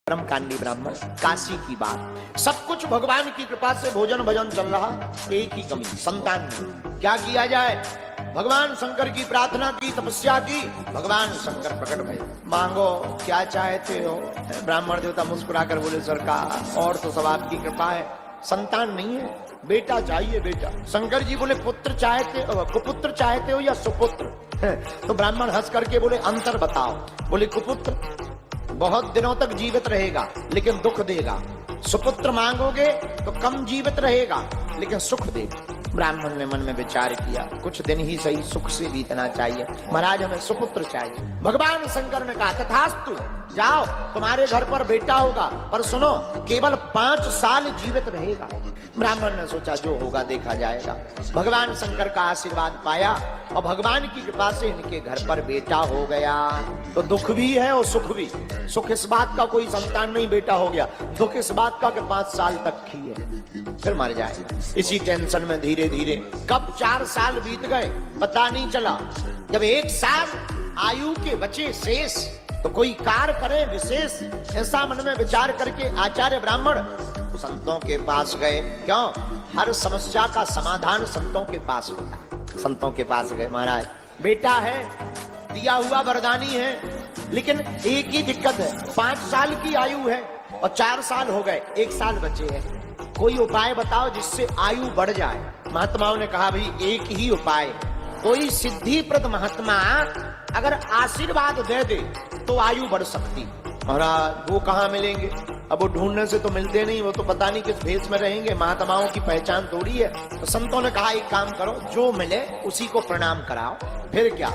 परम कांडी ब्राह्मण, काशी की बात। सब कुछ भगवान की कृपा से भोजन भजन चल रहा, एक ही कमी, संतान नहीं। क्या किया जाए? भगवान शंकर की प्रार्थना की, तपस्या की, भगवान शंकर प्रकट भये। मांगो क्या चाहते हो? ब्राह्मण देवता मुस्कुराकर बोले, सरकार और तो सब आपकी कृपा है, संतान नहीं है, बेटा चाहिए बेटा। शंकर जी बोले, पुत्र चाहते हो, कुपुत्र चाहते हो या सुपुत्र? तो ब्राह्मण हंस करके बोले, अंतर बताओ। बोले, कुपुत्र बहुत दिनों तक जीवित रहेगा लेकिन दुख देगा, सुपुत्र मांगोगे तो कम जीवित रहेगा लेकिन सुख देगा। ब्राह्मण ने मन में विचार किया, कुछ दिन ही सही सुख से बीतना चाहिए, महाराज हमें सुपुत्र चाहिए। भगवान शंकर ने कहा, तथास्तु, जाओ, तुम्हारे घर पर बेटा होगा, पर सुनो, केवल 5 साल जीवित रहेगा। ब्राह्मण ने सोचा, जो होगा देखा जाएगा। भगवान शंकर का आशीर्वाद पाया और भगवान की कृपा से इनके घर पर बेटा हो गया। तो दुख भी है और सुख भी। सुख इस बात का कोई संतान नहीं बेटा हो गया, दुख इस बात का कि 5 साल तक ही है, फिर मर जाएगा। इसी टेंशन में धीरे धीरे कब 4 साल बीत गए पता नहीं चला। जब 1 साल आयु के बचे शेष, तो कोई कार्य करे विशेष, ऐसा मन में विचार करके आचार्य ब्राह्मण संतों के पास गए। क्यों? हर समस्या का समाधान संतों के पास होता है। संतों के पास गए, महाराज बेटा है, दिया हुआ वरदानी है, लेकिन एक ही दिक्कत है, 5 साल की आयु है और 4 साल हो गए, 1 साल बचे हैं, कोई उपाय बताओ जिससे आयु बढ़ जाए। महात्माओं ने कहा, भाई एक ही उपाय, कोई सिद्धिप्रद महात्मा अगर आशीर्वाद दे दे तो आयु बढ़ सकती। महाराज वो कहाँ मिलेंगे? अब वो ढूंढने से तो मिलते नहीं, वो तो पता नहीं किस भेष में रहेंगे, महात्माओं की पहचान थोड़ी है। तो संतों ने कहा, एक काम करो, जो मिले उसी को प्रणाम कराओ। फिर क्या?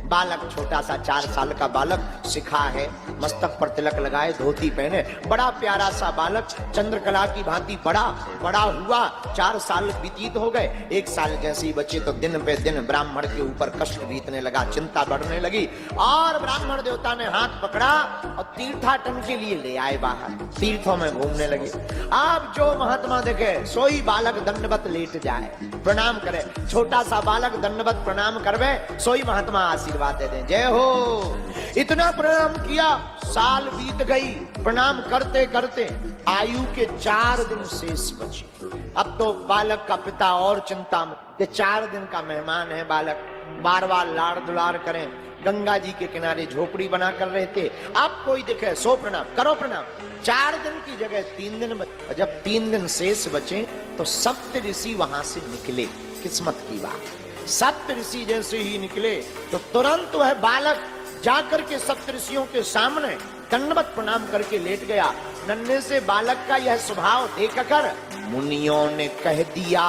बालक, छोटा सा 4 साल का बालक, सिखा है, मस्तक पर तिलक लगाए, धोती पहने, बड़ा प्यारा सा बालक, चंद्रकला की भांति बड़ा बड़ा हुआ। 4 साल व्यतीत हो गए, 1 साल जैसे ही बचे तो दिन पे दिन ब्राह्मण के ऊपर कष्ट बीतने लगा, चिंता बढ़ने लगी। और ब्राह्मण देवता ने हाथ पकड़ा और तीर्थाटन के लिए ले आए बाहर, तीर्थों में घूमने लगे। अब जो महात्मा देखे सोई बालक दंडवत लेट जाए, प्रणाम करे, छोटा सा बालक दंडवत प्रणाम करवे, सोई महात्मा आशीर्वाद दे दें, जय हो। इतना प्रणाम किया, साल बीत गई, प्रणाम करते करते आयु के 4 दिन शेष बचे। अब तो बालक का पिता और चिंता में, कि 4 दिन का मेहमान है बालक, बार बार लाड़ दुलार करें। गंगा जी के किनारे झोपड़ी बना कर रहे थे, अब कोई दिखे सो प्रणाम करो, प्रणाम। 4 दिन की जगह 3 दिन बचे। जब 3 दिन शेष बचे तो सप्त ऋषि वहां से निकले। किस्मत की बात, सप्त ऋषि जैसे ही निकले तो तुरंत वह बालक जाकर के सप्त ऋषियों के सामने दंडवत प्रणाम करके लेट गया। नन्हे से बालक का यह स्वभाव देखकर मुनियों ने कह दिया,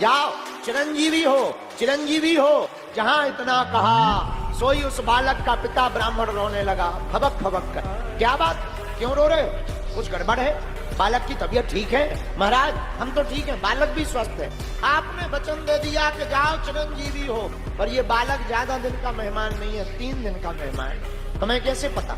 जाओ चिरंजीवी हो, चिरंजीवी हो। जहां इतना कहा सोई उस बालक का पिता ब्राह्मण रोने लगा, फबक फबक कर। क्या बात, क्यों रो रहे हो? कुछ गड़बड़ है? बालक की तबीयत ठीक है? महाराज हम तो ठीक है, बालक भी स्वस्थ है। आपने वचन दे दिया कि जाओ चिरंजीवी हो, पर ये बालक ज्यादा दिन का मेहमान नहीं है, 3 दिन का मेहमान। तुम्हें कैसे पता?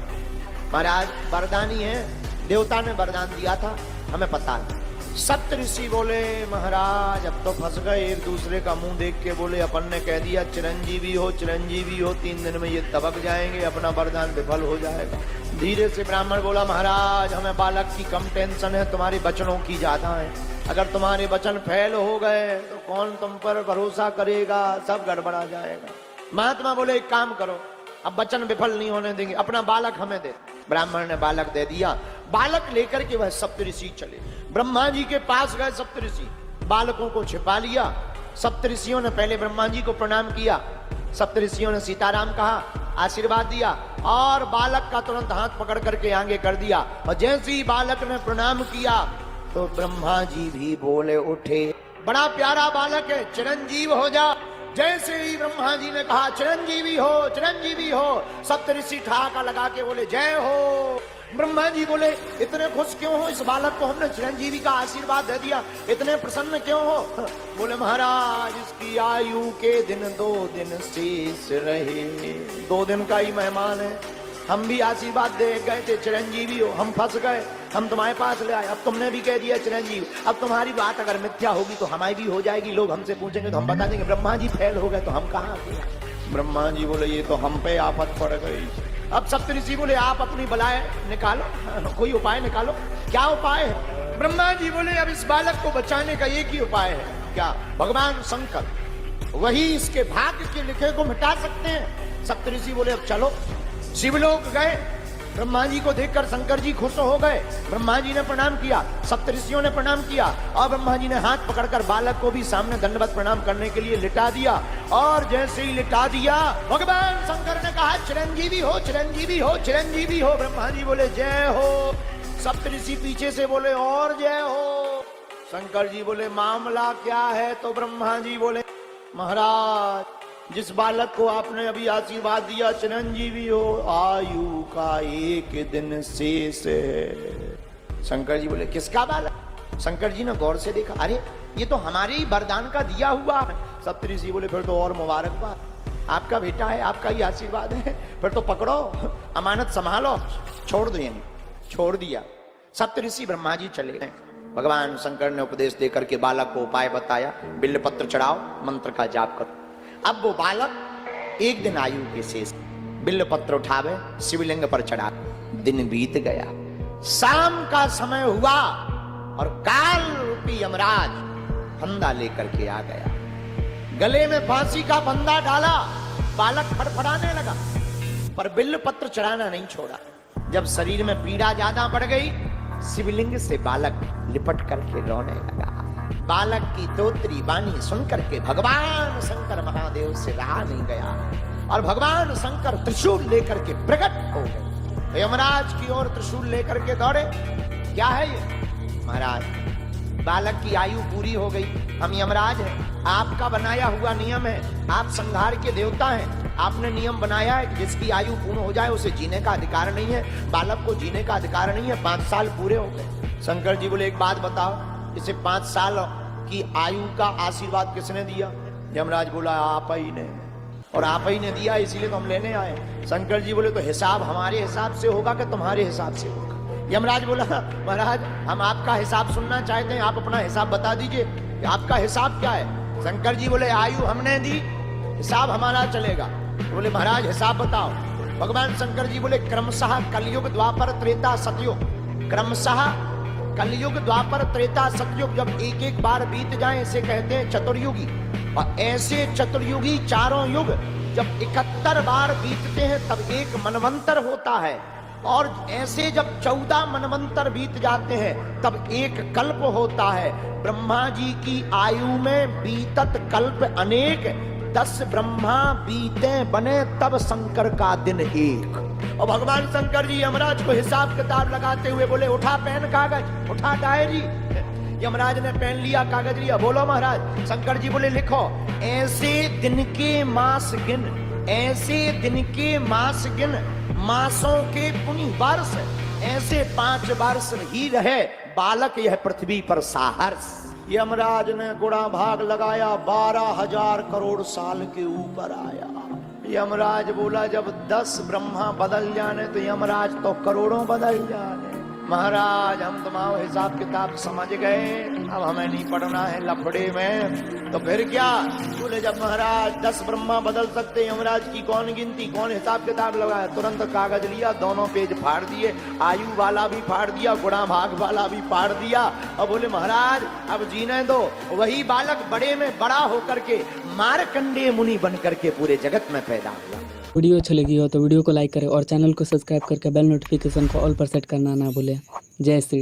महाराज वरदानी है, देवता ने वरदान दिया था, हमें पता है। सप्त ऋषि बोले, महाराज अब तो फंस गए। एक दूसरे का मुंह देख के बोले, अपन ने कह दिया चिरंजीवी हो, चिरंजीवी हो, 3 दिन में ये दबक जाएंगे, अपना वरदान विफल हो जाएगा। धीरे से ब्राह्मण बोला, महाराज हमें बालक की कम टेंशन है, तुम्हारे वचनों की ज्यादा है। अगर तुम्हारे वचन फेल हो गए तो कौन तुम पर भरोसा करेगा, सब गड़बड़ा जाएगा। महात्मा बोले, एक काम करो, अब वचन विफल नहीं होने देंगे, अपना बालक हमें दे। ब्राह्मण ने बालक दे दिया। बालक लेकर के वह सप्त ऋषि चले, ब्रह्मा जी के पास गए। सप्त ऋषि बालकों को छिपा लिया। सप्त ऋषियों ने पहले ब्रह्मा जी को प्रणाम किया, सप्त ऋषियों ने सीताराम कहा, आशीर्वाद दिया और बालक का तुरंत हाथ पकड़ करके आगे कर दिया। और जैसे ही बालक ने प्रणाम किया तो ब्रह्मा जी भी बोले उठे, बड़ा प्यारा बालक है, चिरंजीव हो जा। जैसे ही ब्रह्मा जी ने कहा चिरंजीवी हो, चिरंजीवी हो, सप्त ऋषि ठहाका लगा के बोले, जय हो। ब्रह्मा जी बोले, इतने खुश क्यों हो? इस बालक को हमने चिरंजीवी का आशीर्वाद दे दिया, इतने प्रसन्न क्यों हो? बोले, महाराज इसकी आयु के दिन 2 दिन शेष रहे, 2 दिन का ही मेहमान है। हम भी आशीर्वाद दे गए थे चिरंजीवी हो, हम फंस गए, हम तुम्हारे पास ले आए, अब तुमने भी कह दिया चिरंजीवी। अब तुम्हारी बात अगर मिथ्या होगी तो हमारी भी हो जाएगी, लोग हमसे पूछेंगे तो हम बता देंगे ब्रह्मा जी फेल हो गए, तो हम कहाँ गए? ब्रह्मा जी बोले, ये तो हम पे आफत पड़ गई। अब सप्तऋषि बोले आप अपनी बलाएं निकालो, कोई उपाय निकालो। क्या उपाय है? ब्रह्मा जी बोले अब इस बालक को बचाने का एक ही उपाय है। क्या? भगवान शंकर वही इसके भाग्य के लिखे को मिटा सकते हैं। सप्तऋषि बोले अब चलो। शिवलोक गए, ब्रह्मा जी को देखकर शंकर जी खुश हो गए। ब्रह्मा जी ने प्रणाम किया, सप्तऋषियों ने प्रणाम किया और ब्रह्मा जी ने हाथ पकड़कर बालक को भी सामने दंडवत प्रणाम करने के लिए लिटा दिया। और जैसे ही लिटा दिया, भगवान शंकर ने कहा चिरंजीवी हो, चिरंजीवी हो, चिरंजीवी हो। ब्रह्मा जी बोले जय हो। सप्तऋषि पीछे से बोले और जय हो। शंकर जी बोले मामला क्या है? तो ब्रह्मा जी बोले महाराज जिस बालक को आपने अभी आशीर्वाद दिया चिरंजीवी हो, आयु का एक दिन शेष है। शंकर जी बोले किसका बालक? शंकर जी ने गौर से देखा, अरे ये तो हमारे ही वरदान का दिया हुआ है। सप्तऋषि बोले फिर तो और मुबारकबाद, आपका बेटा है, आपका ही आशीर्वाद है, फिर तो पकड़ो, अमानत संभालो, छोड़ दो। यानी छोड़ दिया। सप्तऋषि ब्रह्मा जी चले गए। भगवान शंकर ने उपदेश देकर के बालक को उपाय बताया, बिल्वपत्र चढ़ाओ, मंत्र का जाप करो। अब वो बालक एक दिन आयु के शेष, बिल्वपत्र उठावे, शिवलिंग पर चढ़ा। दिन बीत गया, शाम का समय हुआ और काल रूपी यमराज फंदा लेकर के आ गया। गले में फांसी का फंदा डाला, बालक फड़फड़ाने लगा, पर बिल्वपत्र चढ़ाना नहीं छोड़ा। जब शरीर में पीड़ा ज्यादा बढ़ गई, शिवलिंग से बालक लिपट करके रोने लगा। बालक की तोत्री वाणी सुनकर के भगवान शंकर महादेव से रहा नहीं गया और भगवान शंकर त्रिशूल लेकर के प्रकट हो गए। यमराज की ओर त्रिशूल लेकर के दौड़े। क्या है ये? महाराज बालक की आयु पूरी हो गई, हम यमराज हैं, आपका बनाया हुआ नियम है, आप संहार के देवता हैं, आपने नियम बनाया है कि जिसकी आयु पूर्ण हो जाए उसे जीने का अधिकार नहीं है, बालक को जीने का अधिकार नहीं है। 5 साल पूरे हो गए। शंकर जी बोले एक बात बताओ, इसे 5 साल की आयु का आशीर्वाद किसने दिया? यमराज बोला आप ही ने, और आप ही ने दिया इसीलिए तो हम लेने आए। शंकर जी बोले तो हिसाब हमारे हिसाब से होगा कि तुम्हारे हिसाब से होगा? यमराज बोला महाराज हम आपका हिसाब सुनना चाहते हैं, आप अपना हिसाब बता दीजिए, आपका हिसाब क्या है? शंकर जी बोले आयु हमने दी, हिसाब हमारा चलेगा। बोले महाराज हिसाब बताओ। भगवान शंकर जी बोले क्रमशः कलयुग द्वापर त्रेता सतयुग, क्रमशः कलयुग द्वापर त्रेता सतयुग जब एक एक बार बीत जाए इसे कहते हैं चतुर्युगी। और ऐसे चतुर्युगी चारों युग जब 71 बार बीतते हैं तब एक मनवंतर होता है, और ऐसे जब 14 मनवंतर बीत जाते हैं तब एक कल्प होता है। ब्रह्मा जी की आयु में बीतत कल्प अनेक, 10 ब्रह्मा बीते बने तब शंकर का दिन एक। और भगवान शंकर जी यमराज को हिसाब किताब लगाते हुए बोले उठा पेन कागज, उठा डायरी। यमराज ने पेन लिया, कागज लिया, बोलो महाराज। शंकर जी बोले लिखो ऐसे दिन के मास गिन, ऐसे दिन के मास गिन, मासों के पुण्य वर्ष, ऐसे 5 वर्ष ही रहे बालक यह पृथ्वी पर साहर्ष। यमराज ने गुणा भाग लगाया, 12,000 करोड़ साल के ऊपर आया। यमराज बोला जब 10 ब्रह्मा बदल जाने तो यमराज तो करोड़ों बदल जाने। महाराज हम तुम्हारा हिसाब किताब समझ गए, अब हमें नहीं पढ़ना है लफड़े में। तो फिर क्या? बोले जब महाराज 10 ब्रह्मा बदल सकते, यमराज की कौन गिनती, कौन हिसाब किताब लगाया? तुरंत कागज लिया, दोनों पेज फाड़ दिए, आयु वाला भी फाड़ दिया, गुणा भाग वाला भी फाड़ दिया। और बोले महाराज अब जीने दो। वही बालक बड़े में बड़ा होकर के मार्कंडेय मुनि बन करके पूरे जगत में पैदा हुआ। वीडियो अच्छी लगी हो तो वीडियो को लाइक करें और चैनल को सब्सक्राइब करके बेल नोटिफिकेशन को ऑल पर सेट करना ना भूलें। जय श्री